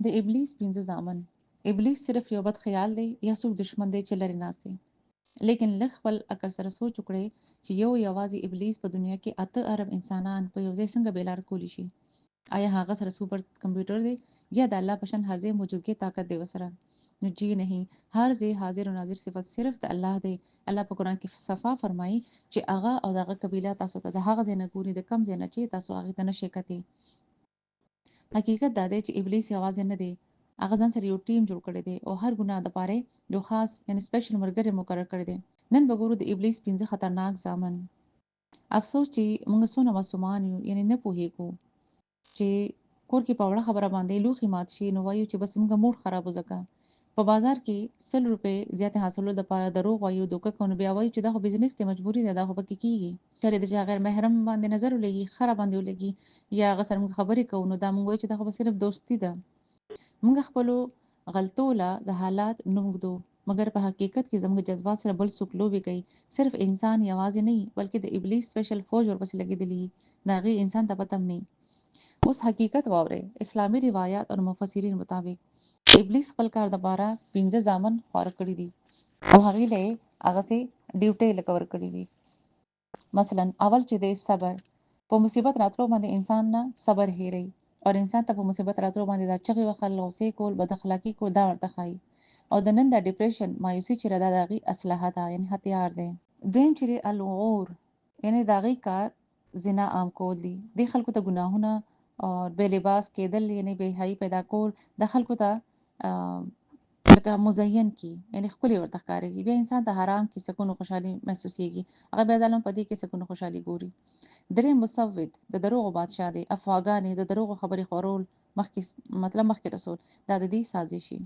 د ابلیس 15 زامن. ابلیس صرف یو بد خیال دی یا څوک دشمن دی چې لرې ناست دی. لیکن لږ خپل عقل سره سوچ وکړئ چې یوازې ابلیس په دنیا کې 8 ارب انسانان په یو ځای څنګه بېلار کولی شي. آیا هغه سره سوپر کمپیوټر دی یا د الله په شان حاضر موجودګي طاقت دی وسره؟ نو جی نہیں، هر ځای حاضر و ناظر صفت صرف د الله دی. الله په قرآن کې صفا فرمایي چې هغه او دغه قبیله تاسو ته د هغه ځای نه ګوري، د کم ځای نه چې تاسو هغې ته نشئ کتئ. حقیقت دا دی چې ابلیس یوازې نه دی. هغه ځان سره یو ټیم جوړ کړی دی او هر ګناه دپاره یو خاص یعنی سپیشل ملګری مقرر کړی دی. نن به ګورو د ابلیس 15 خطرناک زامن. افسوس چې موږ څونه معصومان یو، یعنی نه پوهیږو چې کور کې په وړه خبره باندې لوښي مات شي نو وایو چې بس موږ موډ خراب وځکه. په بازار کې 100 روپۍ زیاتې حاصلولو لپاره دروغ وایو، دوکه کوو، نو بیا وایو چې دا خو بزنس دی، مجبوري ده، دا خو پکې کیږي. چېرې د چا غیر محرم باندې نظر ولګي، ښه راباندې ولګي یا هغه سره موږ خبرې کوو نو دا موږ وایو چې دا خو به صرف دوستي ده. موږ خپلو غلطو له د حالات نوم ږدو، مګر په حقیقت کې زموږ جذبات سره بل څوک لوبې کوي. صرف انسان یوازې نه وي بلکې د ابلیس سپیشل فوج ورپسې لګېدلي وي، د هغې انسان ته پته هم نه وي. اوس حقیقت واورئ. اسلامي روایات او مفسرین مطابق ابلیس خپل کار دپاره 15 زامن خواره کړي دي او هغې له یې هغسې ډیوټۍ لکه ورکړي دي. مثلا اول چې دی صبر. په مصیبت راتلو باندې انسان نه صبر هېروي او انسان ته په مصیبت راتلو باندې دا چغې وهل، غوسې کول، بد اخلاقي کول دا ورته ښایي. او د نن دا ډپریشن مایوسي چې دا د هغې اسلحه ده، یعنې هتیار دی. دویم چې دی الغور، یعنې د هغې کار زنا عام کول دي. دې خلکو ته ګناهونه او بې لباس کېدل، یعنې بې حیایي پیدا کول، د خلکو ته لکه مزین کی، یعنی ښکلي ورته ښکارېږي. بیا انسان ته حرام کې سکون او خوشحالي محسوسیږي، هغه بیا ځان هم په دې کې سکون او خوشحالي ګوري. دریم مسود، د دروغو بادشاه دی. افواګانې، د دروغو خبرې خورول، مخکې رسول، دا د دې سازشي.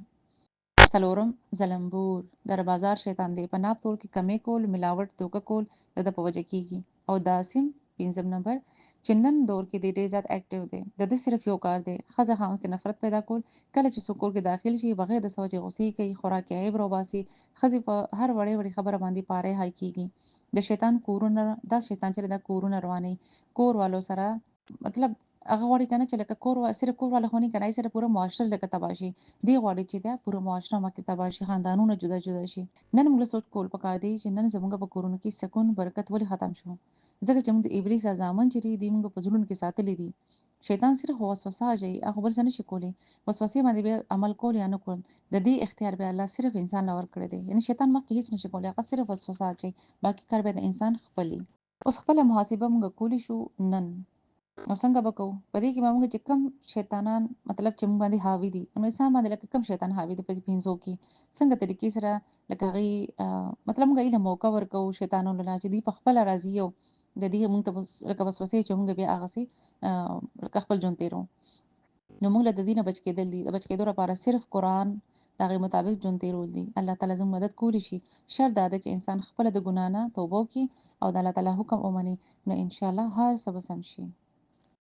څلورم ظلمبور، در بازار شیطان دی. په ناپ تول کې کمی کول، ملاوټ، دوکه کول د ده په وجه کیږي. او داسم 5 نمبر چې نن دور کې دی ډېر زیات اکټیو دی. د ده صرف یو کار دی، ښځه خاوند کې نفرت پیدا کول. کله چې څوک کور کې داخل شي بغیر د څه وجې غوسې کوي، خوراک عیب راوباسي، ښځې په هر وړې وړې خبره باندې پاره های کیږي. د شیطان کورونه، دا شیطان چې دا کورونه روانوي، کور والو سره مطلب هغه غواړي کنه چې لکه صرف کور والا خو نه کنه، سره پوره معاشره لکه تباه شي. دی غواړي چې دا پوره معاشره مکه تباه شي، خاندانونه جدا جدا شي. نن موږ له سوچ کول پکار دی چې نن زموږ په کورونو کې سکون برکت ولې ختم شو. ځکه چې موږ د ابلیس زامن چې دی موږ په زړونو کې ساتلي دي. شیطان صرف وسوسه اچوي، هغه بل څه نشي کولی. وسوسې باندې بیا عمل کول یا نه کول د دې اختیار بیا الله صرف انسان له ورکړی دی. یعنی شیطان مخکې هیڅ نشي کولی، هغه صرف وسوسه اچوي، باقي کار بیا د انسان خپلي. اوس خپله محاسبه موږ کولی شو نن. نو څنګه به کوو؟ په دې کې به موږ چې کم شیطانان مطلب چې موږ باندې حاوي دي، نو انسان باندې لکه کم شیطان حاوي دی په دې 5 کې، څنګه طریقې سره لکه هغې مطلب موږ هغې له موقع ورکوو شیطانونو له چې دوی په خپله راځي او د دې موږ ته لکه وسوسې چې موږ بیا هغسې لکه خپل ژوند تېروو. نو موږ له د دې نه بچ کېدل دي. د بچ کېدو لپاره صرف قرآن د هغې مطابق ژوند تېرول دي. الله تعالی زموږ مدد کولی شي. شرط دا ده چې انسان خپله د ګناه نه توبه وکړي او د الله تعالی حکم ومني، نو انشاءالله هر څه به سم شي.